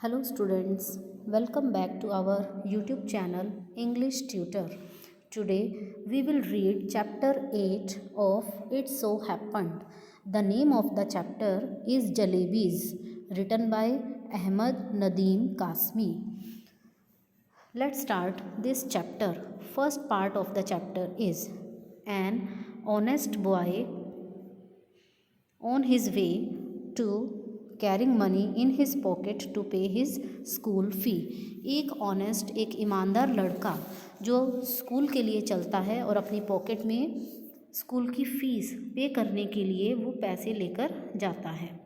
Hello students, welcome back to our YouTube channel English Tutor. Today we will read chapter 8 of It So Happened. The name of the chapter is Jalebis, written by Ahmad Nadeem Kasmi. Let's start this chapter. First part of the chapter is an honest boy on his way to carrying money in his pocket to pay his school fee. एक honest, एक ईमानदार लड़का जो school के लिए चलता है और अपनी पॉकेट में स्कूल की फ़ीस पे करने के लिए वो पैसे लेकर जाता है।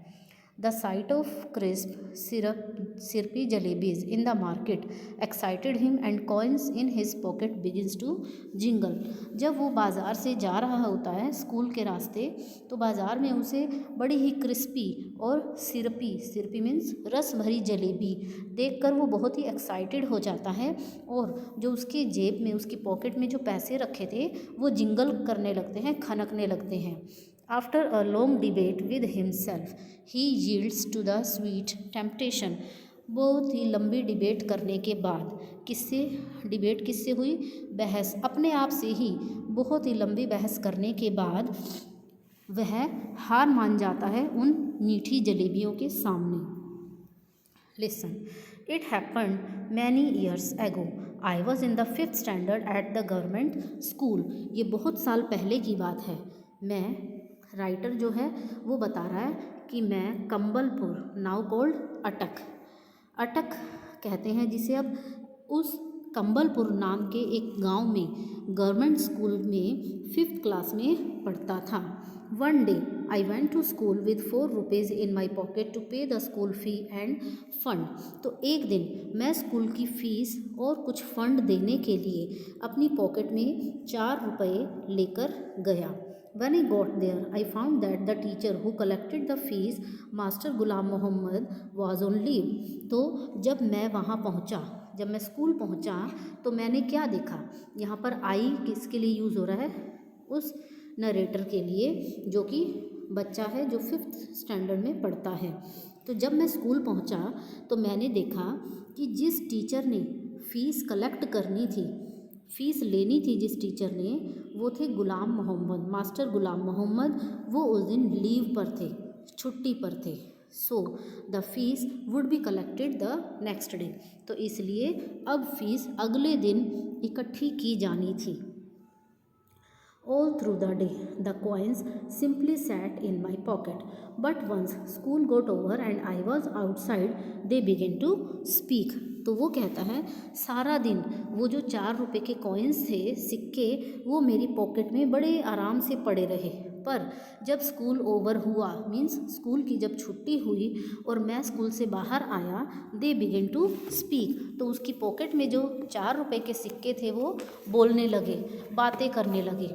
The sight of crisp syrupy jalebis in the market excited him and coins in his pocket begins to jingle. जब वो बाज़ार से जा रहा होता है स्कूल के रास्ते, तो बाज़ार में उसे बड़ी ही क्रिस्पी और सिरपी मीन्स रस भरी जलेबी देखकर वो बहुत ही एक्साइटेड हो जाता है और जो उसके जेब में, उसकी पॉकेट में जो पैसे रखे थे वो जिंगल करने लगते हैं, खनकने लगते हैं। After a long debate with himself, he yields to the sweet temptation. बहुत ही लंबी डिबेट करने के बाद, किससे हुई? बहस, अपने आप से ही बहुत ही लंबी बहस करने के बाद वह हार मान जाता है उन मीठी जलेबियों के सामने। Listen, it happened many years ago. I was in the 5th standard at the government school. ये बहुत साल पहले की बात है। राइटर जो है वो बता रहा है कि मैं कंबलपुर, नाउ कॉल्ड अटक कहते हैं जिसे, अब उस कंबलपुर नाम के एक गांव में गवर्नमेंट स्कूल में 5th क्लास में पढ़ता था। One day I went to school with 4 rupees in my pocket to pay the school fee and fund. तो एक दिन मैं स्कूल की फ़ीस और कुछ फ़ंड देने के लिए अपनी पॉकेट में 4 रुपये लेकर गया। When I got there, I found that the teacher who collected the fees, Master Ghulam Mohammed, was on leave. तो जब मैं स्कूल पहुंचा तो मैंने क्या देखा? यहाँ पर आई किसके लिए यूज़ हो रहा है? उस नरेटर के लिए जो कि बच्चा है जो 5th स्टैंडर्ड में पढ़ता है। तो जब मैं स्कूल पहुंचा तो मैंने देखा कि जिस टीचर ने फ़ीस कलेक्ट करनी थी, फ़ीस लेनी थी जिस टीचर ने, वो थे गुलाम मोहम्मद, मास्टर गुलाम मोहम्मद। वो उस दिन लीव पर थे, छुट्टी पर थे। So the fees would be collected the next day. तो इसलिए अब फीस अगले दिन इकट्ठी की जानी थी। All through the day, the coins simply sat in my pocket. But once school got over and I was outside, they began to speak. तो वो कहता है सारा दिन वो जो 4 रुपये के कॉइन्स थे, सिक्के, वो मेरी पॉकेट में बड़े आराम से पड़े रहे। पर जब स्कूल ओवर हुआ, मीन्स स्कूल की जब छुट्टी हुई और मैं स्कूल से बाहर आया, दे बिगिन टू स्पीक। तो उसकी पॉकेट में जो 4 रुपये के सिक्के थे वो बोलने लगे, बातें करने लगे।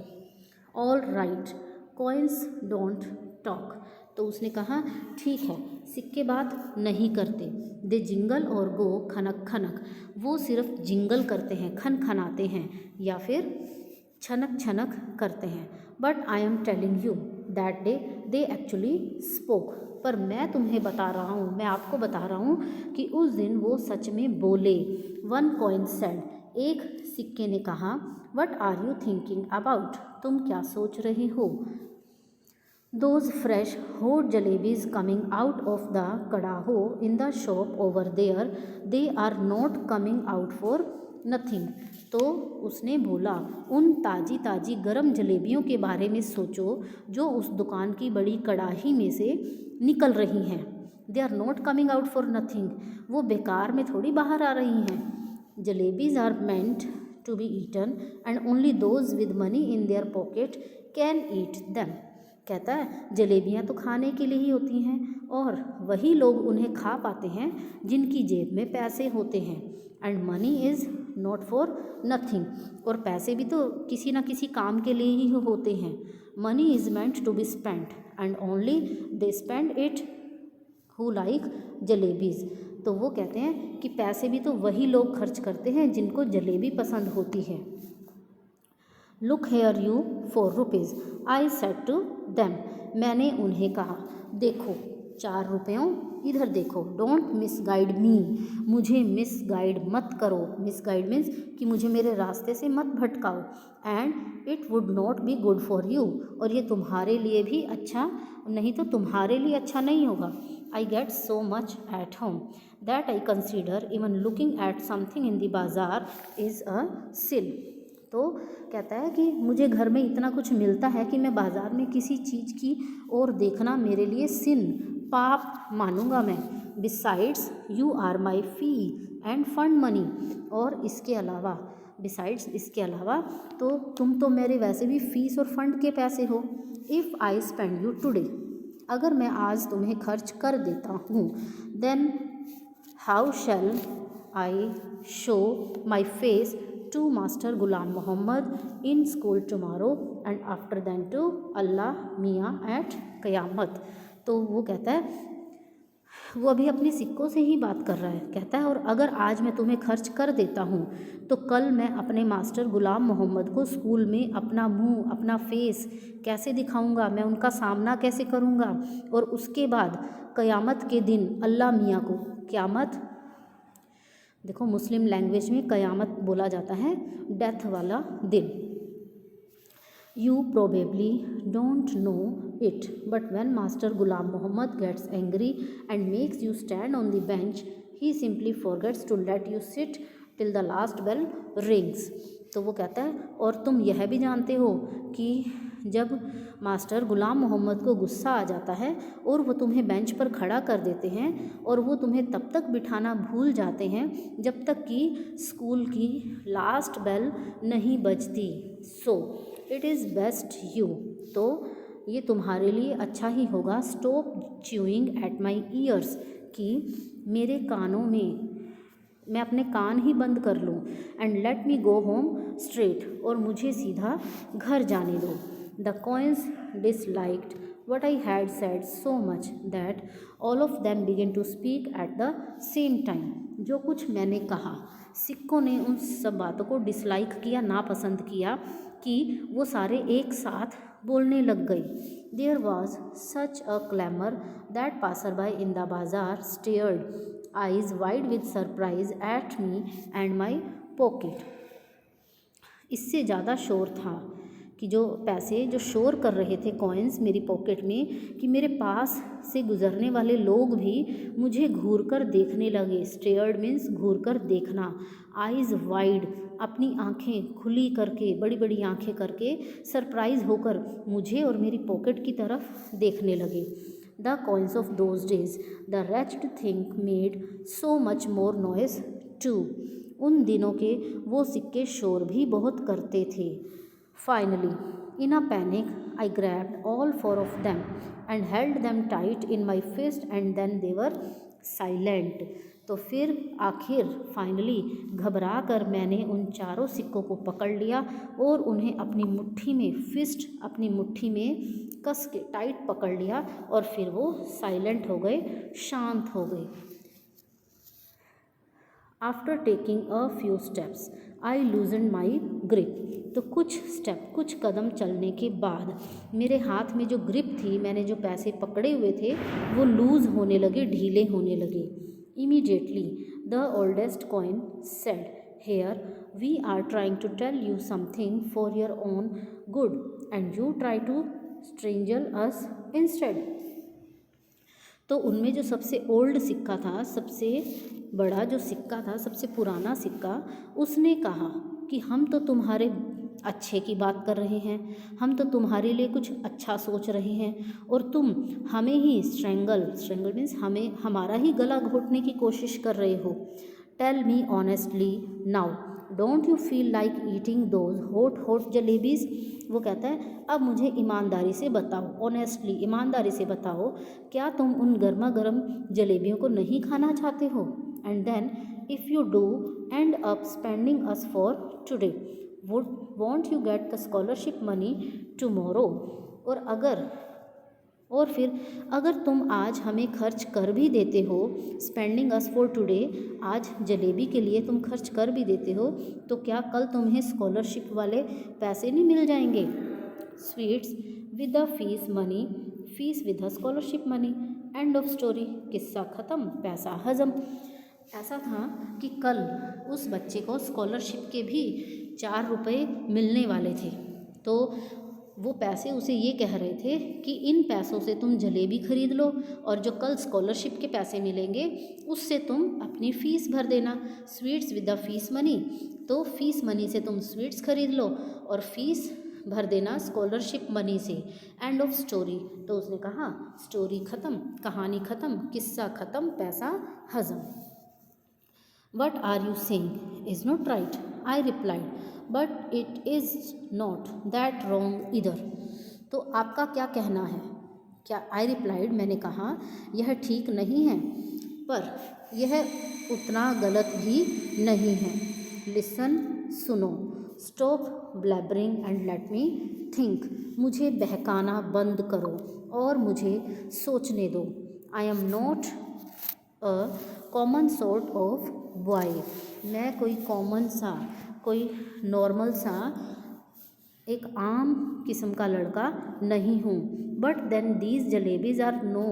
All right, coins don't talk. तो उसने कहा ठीक है, सिक्के बात नहीं करते। दे जिंगल और गो खनक खनक, वो सिर्फ जिंगल करते हैं, खन खनाते हैं या फिर छनक छनक करते हैं। But I am telling you that day they actually spoke. पर मैं तुम्हें बता रहा हूँ, मैं आपको बता रहा हूँ कि उस दिन वो सच में बोले। वन कॉइन सेड, एक सिक्के ने कहा, what are you thinking about, तुम क्या सोच रहे हो? Those fresh hot jalebis coming out of the कड़ाहो in the shop over there, they are not coming out for nothing. तो उसने बोला, उन ताज़ी ताज़ी गर्म जलेबियों के बारे में सोचो जो उस दुकान की बड़ी कड़ाही में से निकल रही हैं। They are not coming out for nothing, वो बेकार में थोड़ी बाहर आ रही हैं। Jalebis are meant to be eaten and only those with money in their pocket can eat them. कहता है जलेबियाँ तो खाने के लिए ही होती हैं और वही लोग उन्हें खा पाते हैं जिनकी जेब में पैसे होते हैं। And money is not for nothing, और पैसे भी तो किसी ना किसी काम के लिए ही होते हैं। Money is meant to be spent and only they spend it who like jalebis. तो वो कहते हैं कि पैसे भी तो वही लोग खर्च करते हैं जिनको जलेबी पसंद होती है। Look here you 4 rupees, I said to them, मैंने उन्हें कहा, देखो ₹4, इधर देखो, डोंट मिसगाइड मी, मुझे मिसगाइड मत करो, मिसगाइड मीन्स कि मुझे मेरे रास्ते से मत भटकाओ, and it would not be good for you, और ये तुम्हारे लिए भी अच्छा नहीं तो तुम्हारे लिए अच्छा नहीं होगा। I get so much at home that I consider even looking at something in the बाज़ार इज़ अ सिल। तो कहता है कि मुझे घर में इतना कुछ मिलता है कि मैं बाज़ार में किसी चीज़ की ओर देखना मेरे लिए सिन, पाप मानूंगा मैं। Besides you are my fee and fund money, और इसके अलावा, बिसाइड्स इसके अलावा, तो तुम तो मेरे वैसे भी फीस और फंड के पैसे हो। If I spend you today, अगर मैं आज तुम्हें खर्च कर देता हूँ, then how shall I show my face to master Ghulam Mohammad in school tomorrow and after than to Allah Miyan at क़यामत। तो वो कहता है, वो अभी अपने सिक्कों से ही बात कर रहा है, कहता है और अगर आज मैं तुम्हें खर्च कर देता हूँ तो कल मैं अपने मास्टर गुलाम मोहम्मद को स्कूल में अपना मुंह, अपना फेस कैसे दिखाऊंगा, मैं उनका सामना कैसे करूँगा, और उसके बाद क़यामत के दिन अल्लाह मियाँ को, क़यामत देखो मुस्लिम लैंग्वेज में क़यामत बोला जाता है डेथ वाला दिन। You probably don't know it, but when Master Ghulam Muhammad gets angry and makes you stand on the bench, he simply forgets to let you sit till the last bell rings. तो वो कहता है और तुम यह भी जानते हो कि जब मास्टर गुलाम मोहम्मद को गुस्सा आ जाता है और वो तुम्हें बेंच पर खड़ा कर देते हैं और वो तुम्हें तब तक बिठाना भूल जाते हैं जब तक कि स्कूल की लास्ट बेल नहीं बजती। So it is best you, तो ये तुम्हारे लिए अच्छा ही होगा, stop chewing at my years, कि मेरे कानों में, मैं अपने कान ही बंद कर लूँ, and let me go home straight, और मुझे सीधा घर जाने दो। The coins disliked what I had said so much that all of them began to speak at the same time. जो कुछ मैंने कहा, सिक्कों ने उन सब बातों को डिसलाइक किया, नापसंद किया, कि वो सारे एक साथ बोलने लग गए। There was such a clamor that passerby in the bazaar stared, eyes wide with surprise at me and my pocket. इससे ज़्यादा शोर था कि जो पैसे जो शोर कर रहे थे, कॉइन्स मेरी पॉकेट में, कि मेरे पास से गुजरने वाले लोग भी मुझे घूर कर देखने लगे। स्टेयर्ड मीन्स घूर कर देखना, आइज़ वाइड अपनी आँखें खुली करके, बड़ी बड़ी आँखें करके, सरप्राइज होकर मुझे और मेरी पॉकेट की तरफ देखने लगे। The coins of those days the wretched thing made so much more noise too, उन दिनों के वो सिक्के शोर भी बहुत करते थे। Finally, in a panic, I grabbed all four of them and held them tight in my fist and then they were silent. तो फिर आखिर फाइनली घबरा कर मैंने उन चारों सिक्कों को पकड़ लिया और उन्हें अपनी मुट्ठी में, फिस्ट अपनी मुट्ठी में कस के टाइट पकड़ लिया, और फिर वो साइलेंट हो गए, शांत हो गए। After taking a few steps I लूजन my grip, तो कुछ स्टेप, कुछ कदम चलने के बाद मेरे हाथ में जो ग्रिप थी, मैंने जो पैसे पकड़े हुए थे, वो लूज़ होने लगे, ढीले होने लगे। Immediately the oldest coin said, here we are trying to tell you something for your own good and you try to stranger us instead. तो उनमें जो सबसे ओल्ड सिक्का था, सबसे बड़ा जो सिक्का था, सबसे पुराना सिक्का, उसने कहा कि हम तो तुम्हारे अच्छे की बात कर रहे हैं, हम तो तुम्हारे लिए कुछ अच्छा सोच रहे हैं, और तुम हमें ही स्ट्रेंगल मीन्स हमें, हमारा ही गला घोटने की कोशिश कर रहे हो। Tell me honestly now, don't you feel like eating those hot jalebis. वो कहता है अब मुझे ईमानदारी से बताओ, ऑनेस्टली ईमानदारी से बताओ, क्या तुम उन गर्मा गर्म जलेबियों को नहीं खाना चाहते हो? And then if you do end up spending us for today, won't you get the scholarship money tomorrow. और फिर अगर तुम आज हमें खर्च कर भी देते हो, स्पेंडिंग अस फॉर टुडे, आज जलेबी के लिए तुम खर्च कर भी देते हो, तो क्या कल तुम्हें स्कॉलरशिप वाले पैसे नहीं मिल जाएंगे? Sweets with the fees money, fees with the scholarship money, end of story. किस्सा ख़त्म, पैसा हज़म। ऐसा था कि कल उस बच्चे को स्कॉलरशिप के भी 4 रुपये मिलने वाले थे, तो वो पैसे उसे ये कह रहे थे कि इन पैसों से तुम जलेबी खरीद लो और जो कल स्कॉलरशिप के पैसे मिलेंगे उससे तुम अपनी फ़ीस भर देना। Sweets with the fees money, तो फीस मनी से तुम स्वीट्स खरीद लो और फीस भर देना स्कॉलरशिप मनी से। एंड ऑफ स्टोरी, तो उसने कहा स्टोरी ख़त्म, कहानी ख़त्म, किस्सा ख़त्म, पैसा हज़म। What are you saying is not right, I replied, but it is not that wrong either. तो आपका क्या कहना है? क्या I replied, मैंने कहा यह ठीक नहीं है पर यह उतना गलत भी नहीं है। Listen, सुनो, stop blabbering and let me think, मुझे बहकाना बंद करो और मुझे सोचने दो। I am not a common sort of boy, मैं कोई कॉमन सा, कोई नॉर्मल सा, एक आम किस्म का लड़का नहीं हूँ। But then these jalebis are no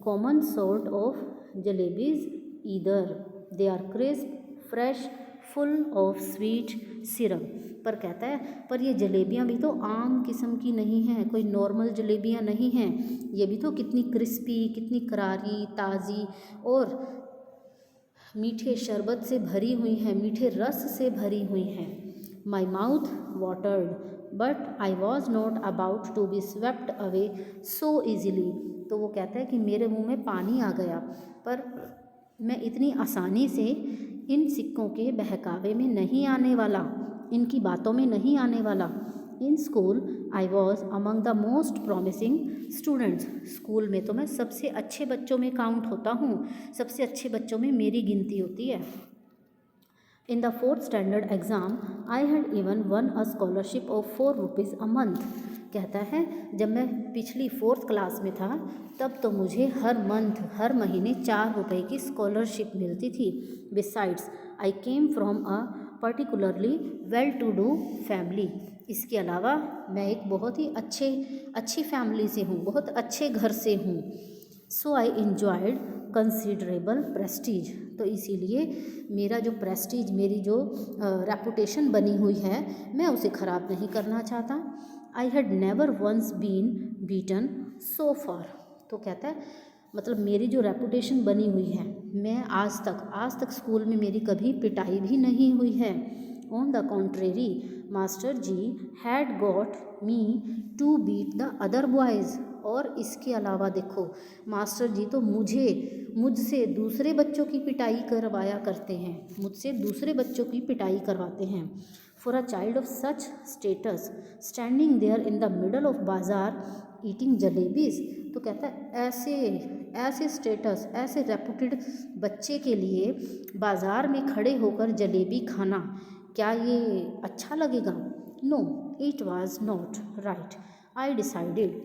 common sort of jalebis either, they are crisp, fresh, full of sweet syrup. पर कहता है पर ये जलेबियाँ भी तो आम किस्म की नहीं हैं, कोई नॉर्मल जलेबियाँ नहीं हैं, ये भी तो कितनी क्रिस्पी, कितनी करारी, ताज़ी और मीठे शरबत से भरी हुई हैं, मीठे रस से भरी हुई हैं। My mouth watered but I was not about to be swept away so easily. तो वो कहता है कि मेरे मुंह में पानी आ गया, पर मैं इतनी आसानी से इन सिक्कों के बहकावे में नहीं आने वाला, इनकी बातों में नहीं आने वाला। In school I was among the most promising students, school में तो मैं सबसे अच्छे बच्चों में काउंट होता हूँ, सबसे अच्छे बच्चों में मेरी गिनती होती है। In the 4th standard exam I had even one a scholarship of 4 rupees a month. कहता है जब मैं पिछली 4th क्लास में था तब तो मुझे हर मंथ, हर महीने 4 रुपये की स्कॉलरशिप मिलती थी। Besides I came from a particularly well to do family, इसके अलावा मैं एक बहुत ही अच्छी फैमिली से हूँ, बहुत अच्छे घर से हूँ। सो आई इन्जॉयड कंसिडरेबल प्रेस्टीज, तो इसीलिए मेरा जो प्रेस्टीज, मेरी जो रेपुटेशन बनी हुई है, मैं उसे ख़राब नहीं करना चाहता। I had never once been beaten so far, तो कहता है मतलब मेरी जो रेपुटेशन बनी हुई है, मैं आज तक स्कूल में मेरी कभी पिटाई भी नहीं हुई है। On the contrary master ji had got me to beat the other boys, और इसके अलावा देखो मास्टर जी तो मुझसे दूसरे बच्चों की पिटाई करवाया करते हैं, मुझसे दूसरे बच्चों की पिटाई करवाते हैं। For a child of such status standing there in the middle of bazaar eating jalebis, तो कहता है ऐसे स्टेटस, ऐसे रेपुटेड बच्चे के लिए बाज़ार में खड़े होकर जलेबी खाना, क्या ये अच्छा लगेगा? No it was not right, I decided,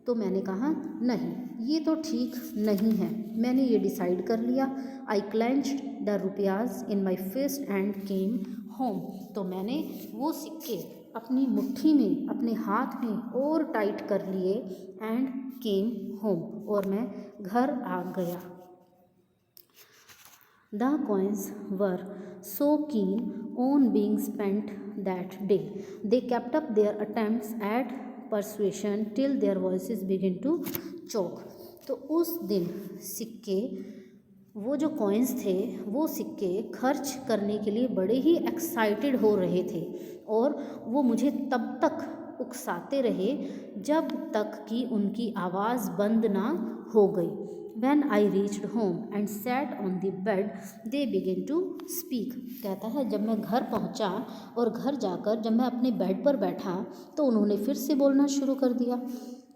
तो मैंने कहा नहीं ये तो ठीक नहीं है, मैंने ये डिसाइड कर लिया। I clenched the rupees in my fist and came home, तो मैंने वो सिक्के अपनी मुट्ठी में, अपने हाथ में और टाइट कर लिए। एंड केम होम, और मैं घर आ गया। The coins were so keen on being spent that day, they kept up their attempts at persuasion till their voices began to choke. तो उस दिन सिक्के, वो जो कॉइन्स थे, वो सिक्के खर्च करने के लिए बड़े ही एक्साइटेड हो रहे थे और वो मुझे तब तक उकसाते रहे जब तक कि उनकी आवाज़ बंद ना हो गई। When I reached home and sat on the bed, they began to speak. कहता है जब मैं घर पहुंचा और घर जाकर जब मैं अपने बेड पर बैठा तो उन्होंने फिर से बोलना शुरू कर दिया।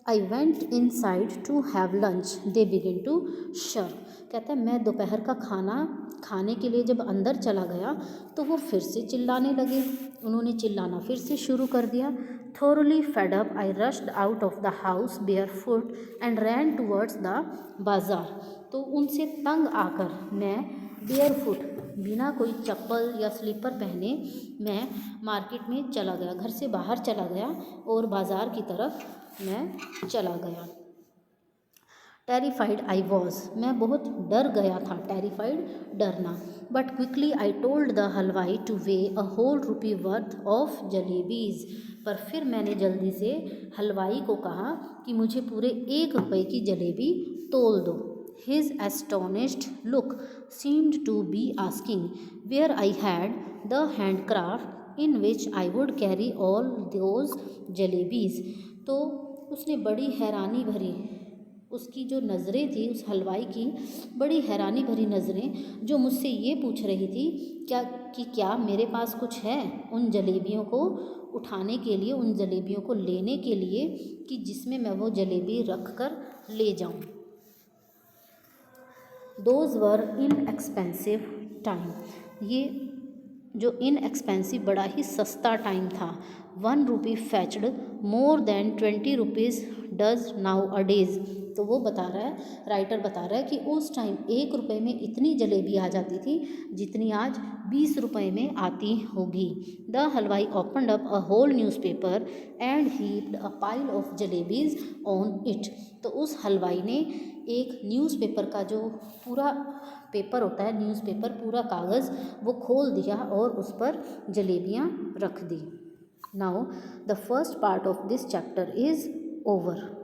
I went inside to have lunch. They began to shirk. कहता है मैं दोपहर का खाना खाने के लिए जब अंदर चला गया तो वो फिर से चिल्लाने लगे, उन्होंने चिल्लाना फिर से शुरू कर दिया। Thoroughly fed up, I rushed out of the house barefoot and ran towards the bazaar. तो उनसे तंग आकर मैं barefoot, बिना कोई चप्पल या स्लीपर पहने मैं मार्केट में चला गया, घर से बाहर चला गया और बाज़ार की तरफ मैं चला गया। टेरिफाइड आई वॉज, मैं बहुत डर गया था, टेरिफाइड डरना। But quickly I told the halwai to weigh a whole rupee worth of jalebis, पर फिर मैंने जल्दी से हलवाई को कहा कि मुझे पूरे 1 रुपये की जलेबी तोल दो। His astonished look seemed to be asking where I had the handcraft in which I would carry all those jalebis। तो उसने बड़ी हैरानी भरी, उसकी जो नज़रें थी उस हलवाई की, बड़ी हैरानी भरी नज़रें जो मुझसे ये पूछ रही थी क्या मेरे पास कुछ है उन जलेबियों को उठाने के लिए, उन जलेबियों को लेने के लिए, कि जिसमें मैं वो जलेबी रख कर ले जाऊं। दोज वर इनएक्सपेंसिव टाइम, ये जो इनएक्सपेंसिव बड़ा ही सस्ता टाइम था। 1 rupee fetched more than 20 rupees does nowadays. तो वो बता रहा है, राइटर बता रहा है कि उस टाइम 1 रुपये में इतनी जलेबी आ जाती थी जितनी आज 20 रुपये में आती होगी। The halwai opened up a whole newspaper and heaped a pile of jalebis on it. तो उस हलवाई ने एक न्यूज़पेपर का जो पूरा पेपर होता है, न्यूज़पेपर पूरा कागज़, वो खोल दिया और उस पर जलेबियाँ रख दी। Now the first part of this chapter is over.